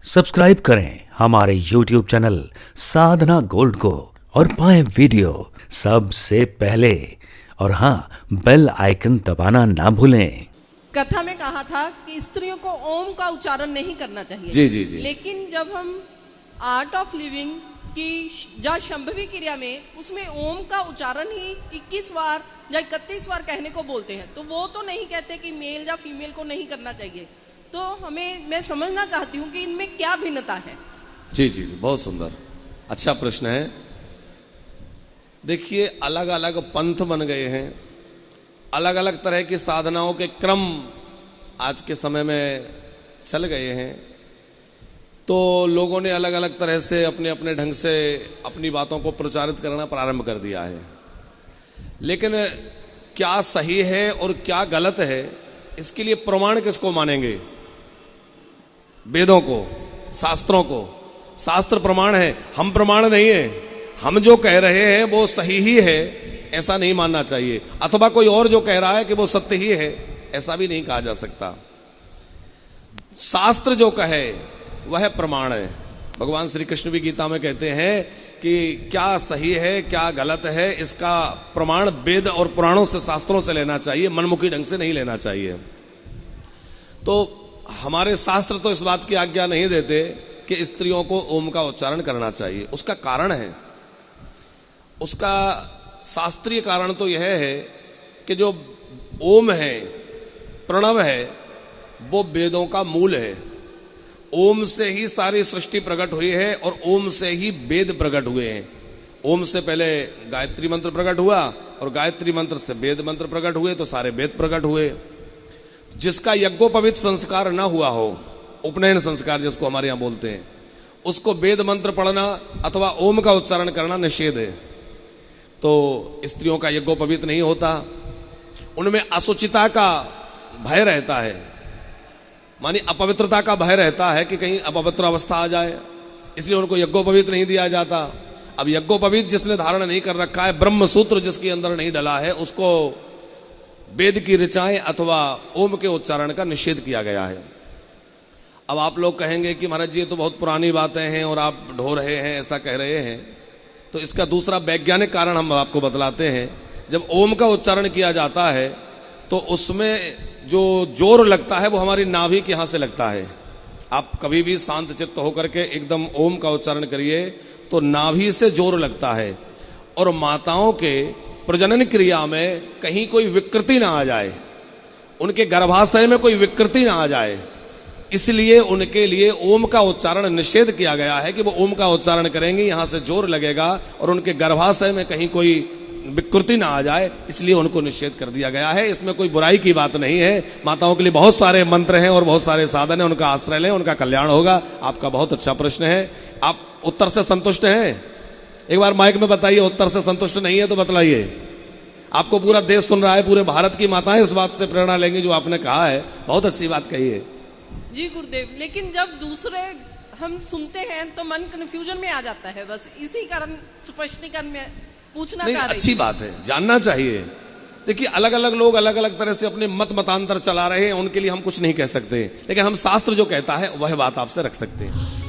Subscribe करें हमारे YouTube channel साधना gold को और पाएं वीडियो सबसे पहले। और हाँ, बेल आइकन दबाना ना भूलें। कथा में कहा था कि स्त्रियों को ओम का उच्चारण नहीं करना चाहिए। जी जी जी। लेकिन जब हम आर्ट ऑफ लिविंग की जहाँ शंभवी क्रिया में उसमें ओम का उच्चारण ही 21 बार या 31 बार कहने को बोलते हैं, तो वो तो नहीं कहते कि मेल या फीमेल को नहीं करना चाहिए। तो मैं समझना चाहती हूँ कि इनमें क्या भिन्नता है। जी जी जी, बहुत सुंदर, अच्छा प्रश्न है। देखिए, अलग अलग पंथ बन गए हैं, अलग अलग तरह की साधनाओं के क्रम आज के समय में चल गए हैं, तो लोगों ने अलग अलग तरह से अपने अपने ढंग से अपनी बातों को प्रचारित करना प्रारंभ कर दिया है। लेकिन क्या सही है और क्या गलत है, इसके लिए प्रमाण किसको मानेंगे? वेदों को, शास्त्रों को। शास्त्र प्रमाण है, हम प्रमाण नहीं है। हम जो कह रहे हैं वो सही ही है ऐसा नहीं मानना चाहिए, अथवा कोई और जो कह रहा है कि वो सत्य ही है ऐसा भी नहीं कहा जा सकता। शास्त्र जो कहे वह प्रमाण है। भगवान श्री कृष्ण भी गीता में कहते हैं कि क्या सही है क्या गलत है, इसका प्रमाण वेद और पुराणों से, शास्त्रों से लेना चाहिए, मनमुखी ढंग से नहीं लेना चाहिए। तो हमारे शास्त्र तो इस बात की आज्ञा नहीं देते कि स्त्रियों को ओम का उच्चारण करना चाहिए। उसका कारण है, उसका शास्त्रीय कारण तो यह है कि जो ओम है, प्रणव है, वो वेदों का मूल है। ओम से ही सारी सृष्टि प्रकट हुई है और ओम से ही वेद प्रकट हुए हैं। ओम से पहले गायत्री मंत्र प्रकट हुआ और गायत्री मंत्र से वेद मंत्र प्रकट हुए, तो सारे वेद प्रकट हुए। जिसका यज्ञोपवीत संस्कार ना हुआ हो, उपनयन संस्कार जिसको हमारे यहां बोलते हैं, उसको वेद मंत्र पढ़ना अथवा ओम का उच्चारण करना निषेध है। तो स्त्रियों का यज्ञोपवीत नहीं होता, उनमें असुचिता का भय रहता है, मानी अपवित्रता का भय रहता है कि कहीं अपवित्र अवस्था आ जाए, इसलिए उनको यज्ञोपवीत नहीं दिया जाता। अब यज्ञोपवीत जिसने धारण नहीं कर रखा है, ब्रह्म सूत्र जिसके अंदर नहीं डला है, उसको वेद की ऋचाएं अथवा ओम के उच्चारण का निषेध किया गया है। अब आप लोग कहेंगे कि महाराज जी ये तो बहुत पुरानी बातें हैं और आप ढो रहे हैं, ऐसा कह रहे हैं। तो इसका दूसरा वैज्ञानिक कारण हम आपको बतलाते हैं। जब ओम का उच्चारण किया जाता है तो उसमें जो जोर लगता है वो हमारी नाभि के यहां से लगता है। आप कभी भी शांत चित्त होकर के एकदम ओम का उच्चारण करिए तो नाभि से जोर लगता है, और माताओं के प्रजनन क्रिया में कहीं कोई विकृति ना आ जाए, उनके गर्भाशय में कोई विकृति ना आ जाए, इसलिए उनके लिए ओम का उच्चारण निषेध किया गया है कि वो ओम का उच्चारण करेंगे, यहां से जोर लगेगा और उनके गर्भाशय में कहीं कोई विकृति ना आ जाए, इसलिए उनको निषेध कर दिया गया है। इसमें कोई बुराई की बात नहीं है। माताओं के लिए बहुत सारे मंत्र हैं और बहुत सारे साधन हैं, उनका आश्रय लें, उनका कल्याण होगा। आपका बहुत अच्छा प्रश्न है। आप उत्तर से संतुष्ट हैं? एक बार माइक में बताइए, उत्तर से संतुष्ट नहीं है तो बतलाइए। आपको पूरा देश सुन रहा है, पूरे भारत की माताएं इस बात से प्रेरणा लेंगी जो आपने कहा है। बहुत अच्छी बात कही है जी गुरुदेव। लेकिन जब दूसरे हम सुनते हैं तो मन कंफ्यूजन में आ जाता है, बस इसी कारण स्पष्टीकरण में पूछना चाह रही। अच्छी बात है, जानना चाहिए। देखिए, अलग अलग लोग अलग अलग तरह से अपने मतांतर चला रहे हैं, उनके लिए हम कुछ नहीं कह सकते, लेकिन हम शास्त्र जो कहता है वह बात आपसे रख सकते हैं।